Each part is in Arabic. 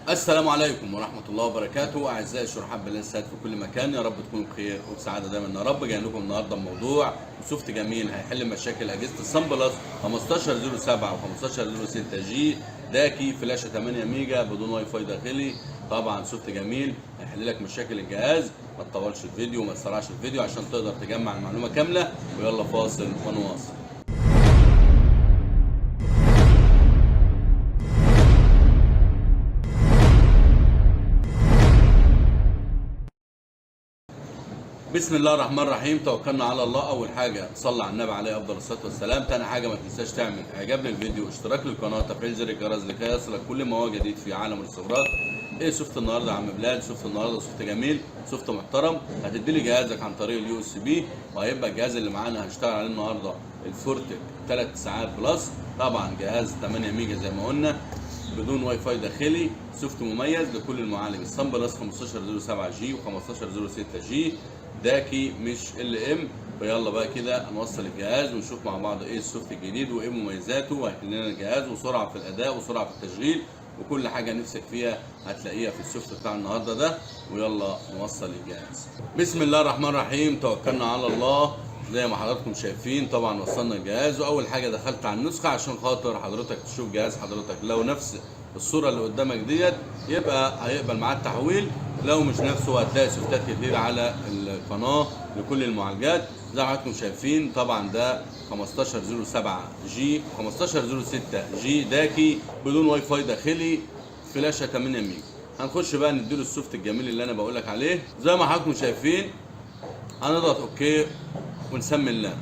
السلام عليكم ورحمة الله وبركاته. أعزائي الشرحاء بالله السعادة في كل مكان، يا رب تكونوا بخير وبسعادة دايما يا رب. جاي لكم النهارده بموضوع سوفت جميل هيحل مشاكل أجهزة الصن بلس 1507 و 1506 جي داكي فلاشة 8 ميجا بدون واي فاي داخلي. طبعا سوفت جميل هيحل لك مشاكل الجهاز. ما تطولش الفيديو وما تسرعش الفيديو عشان تقدر تجمع المعلومة كاملة، ويلا فاصل ونواصل. بسم الله الرحمن الرحيم، توكلنا على الله. اول حاجه صلي على النبي عليه افضل الصلاه والسلام. تاني حاجه ما تنساش تعمل اعجاب للفيديو، اشتراك للقناه، تفعيل زر الجرس لكي يصلك كل ما هو جديد في عالم الاستيراد. ايه شفت النهارده يا عم بلال؟ شفت النهارده شفت جميل، شفت محترم. هتدي لي جهازك عن طريق اليو اس بي، وهيبقى الجهاز اللي معانا هنشتغل عليه النهارده الفورتك 3 ساعات بلس. طبعا جهاز 8 ميجا زي ما قلنا بدون واي فاي داخلي، سوفت مميز لكل المعالج الصن بلس 1507 جي و 1506 جي داكي مش ال ام. فيلا بقى كده نوصل الجهاز ونشوف مع بعض ايه السوفت الجديد وايه مميزاته، وهيحل لنا الجهاز وسرعه في الاداء وسرعه في التشغيل وكل حاجه نفسك فيها هتلاقيها في السوفت بتاع النهارده ده. ويلا نوصل الجهاز. بسم الله الرحمن الرحيم، توكلنا على الله. زي ما حضراتكم شايفين طبعا وصلنا الجهاز، واول حاجه دخلت على النسخه عشان خاطر حضرتك تشوف جهاز حضرتك. لو نفس الصوره اللي قدامك ديت يبقى هيقبل معاه التحويل، لو مش نفسه هتلاقي سوفتات كتير على القناه لكل المعالجات. زي ما حضراتكم شايفين طبعا ده 1507 جي 1506 جي داكي بدون واي فاي داخلي فلاشه 8 ميجا. هنخش بقى نديله السوفت الجميل اللي انا بقول لك عليه. زي ما حضراتكم شايفين هنضغط اوكي ونسمي الله.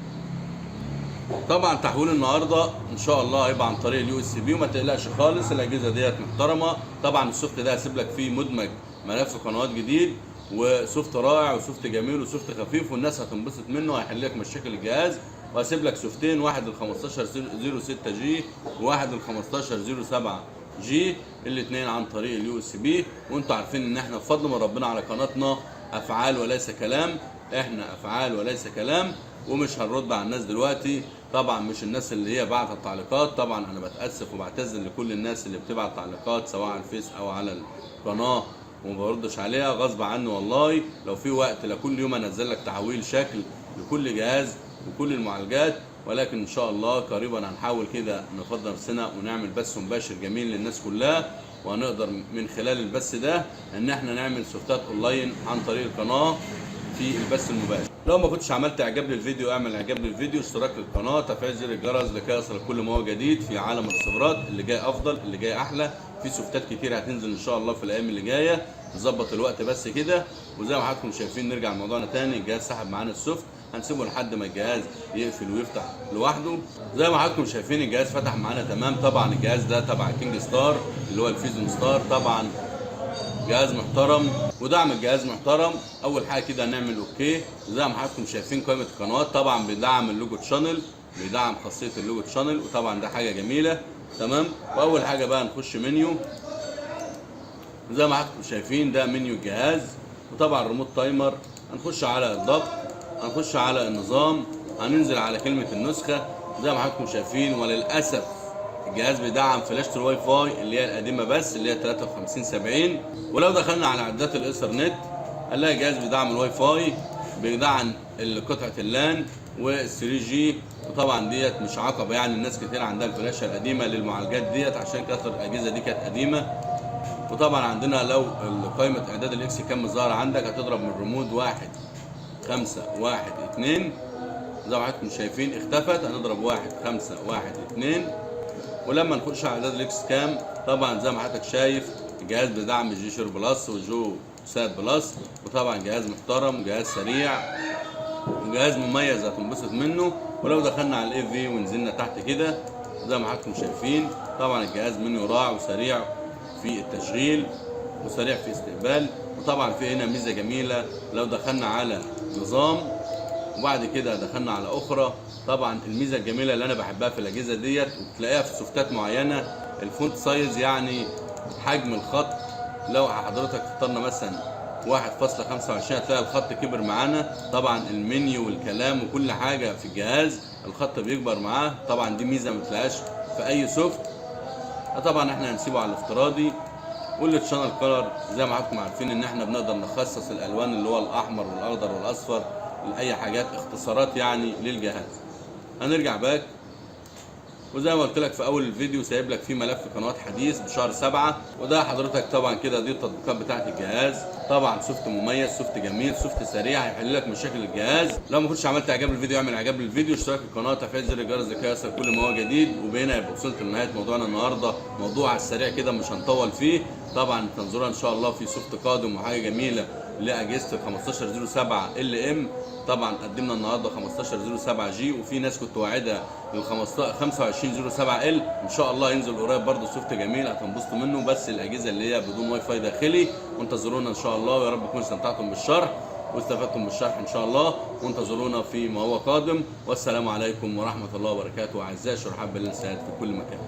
طبعا تحويل النهارده ان شاء الله هيبقى عن طريق اليو اس بي، وما تقلقش خالص الاجهزه ديت محترمه. طبعا السوفت ده هسيب لك فيه مدمج ملف قنوات جديد، وسوفت رائع وسوفت جميل وسوفت خفيف والناس هتنبسط منه، هيحل لك مشاكل الجهاز. وهسيب لك سوفتين، واحد ال 1506 جي وواحد ال 1507 جي، الاثنين عن طريق اليو اس بي. وانتم عارفين ان احنا بفضل من ربنا على قناتنا افعال وليس كلام، احنا افعال وليس كلام. ومش هنرد على الناس دلوقتي، طبعا مش الناس اللي هي بعت التعليقات. طبعا انا بتاسف وبعتذر لكل الناس اللي بتبعت تعليقات سواء على الفيس او على القناه وما بردش عليها غصب عني والله. لو في وقت لكل يوم انزل لك تحويل شكل لكل جهاز وكل المعالجات، ولكن ان شاء الله قريبا هنحاول كده نفضل نفسنا ونعمل بث مباشر جميل للناس كلها، وهنقدر من خلال البث ده ان احنا نعمل سوفتات اونلاين عن طريق القناه في البث المباشر. لو ما كنتش عملت اعجاب للفيديو اعمل اعجاب للفيديو، اشتراك للقناه، تفعيل زر الجرس لكي يصلك كل ما هو جديد في عالم الاستيراد. اللي جاي افضل، اللي جاي احلى، في سوفتات كتير هتنزل ان شاء الله في الايام اللي جايه. نظبط الوقت بس كده. وزي ما حضراتكم شايفين نرجع لموضوعنا تاني. الجهاز سحب معانا السوفت، هنسيبه لحد ما الجهاز يقفل ويفتح لوحده. زي ما حضراتكم شايفين الجهاز فتح معانا تمام. طبعا الجهاز ده تبع كينج ستار اللي هو الفيزون ستار. طبعا جهاز محترم ودعم الجهاز محترم. اول حاجه كده هنعمل اوكي. زي ما حضراتكم شايفين قائمه القنوات طبعا بيدعم اللوجو تشانل، بيدعم خاصيه اللوجو تشانل، وطبعا ده حاجه جميله تمام. واول حاجه بقى نخش منيو. زي ما حضراتكم شايفين ده منيو الجهاز، وطبعا ريموت تايمر. هنخش على الضغط، هنخش على النظام، هننزل على كلمه النسخه زي ما حضراتكم شايفين. وللاسف الجهاز بيدعم فلاشة الواي فاي اللي هي القديمة بس اللي هي 5370. ولو دخلنا على عدات الايثرنت هنلاقي الجهاز بيدعم الواي فاي، بيدعم قطعة اللان وال3 جي. وطبعا ديت مش عقبة، يعني الناس كتير عندها الفلاشة القديمة للمعالجات ديت عشان كثر الأجهزة دي كانت قديمة. وطبعا عندنا لو قائمة إعداد الإكس كام ظاهرة عندك هتضرب من ريموت 1 5 1 2. زي ما حضراتكم شايفين اختفت، هنضرب 1 5 1 2. ولما نخش على اعداد الاكس كام طبعا زي ما حضرتك شايف الجهاز بيدعم الجي شير بلس والجو سات بلس. وطبعا جهاز محترم، جهاز سريع، وجهاز مميز هتنبسط منه. ولو دخلنا على الاي في ونزلنا تحت كده زي ما حضراتكم شايفين طبعا الجهاز منه راع وسريع في التشغيل وسريع في استقبال. وطبعا في هنا ميزه جميله لو دخلنا على نظام وبعد كده دخلنا على اخرى. طبعا الميزه الجميله اللي انا بحبها في الاجهزه ديت وبتلاقيها في سوفتات معينه الفونت سايز، يعني حجم الخط. لو حضرتك اخترنا مثلا 1.25 هتلاقي الخط كبر معانا. طبعا المنيو والكلام وكل حاجه في الجهاز الخط بيكبر معاه. طبعا دي ميزه ما بتلاقيهاش في اي سوفت. طبعا احنا هنسيبه على الافتراضي والتشانل كلر زي ما حضراتكم عارفين ان احنا بنقدر نخصص الالوان اللي هو الاحمر والاخضر والاصفر لاي حاجات اختصارات يعني للجهاز. هنرجع باك، وزي ما قلت لك في اول الفيديو سايب لك فيه ملف قنوات حديث بشهر 7، وده حضرتك طبعا كده دي التطبيقات بتاعت الجهاز. طبعا سوفت مميز، سوفت جميل، سوفت سريع، هيحل لك مشاكل الجهاز. لو ما كنتش عملت اعجاب للفيديو اعمل اعجاب للفيديو، اشتراك القناه، تفعيل زر الجرس لكي يصل كل ما هو جديد. وبهنا يبقى وصلت لنهايه موضوعنا النهارده، موضوع على السريع كده مش هنطول فيه. طبعا تنظروا ان شاء الله في سوفت قادم وحاجه جميله لاجهزه 1507 ال ام. طبعا قدمنا النهارده 1507 جي، وفي ناس كنت واعدها لل 2507 ال. ان شاء الله ينزل قريب برده سوفت جميل هتنبسطوا منه، بس الاجهزه اللي هي بدون واي فاي داخلي. وانتظرونا ان شاء الله، ويا رب تكونوا استمتعتم بالشرح واستفدتم بالشرح ان شاء الله. وانتظرونا في ما هو قادم، والسلام عليكم ورحمه الله وبركاته. اعزائي شرحاء بالله في كل مكان.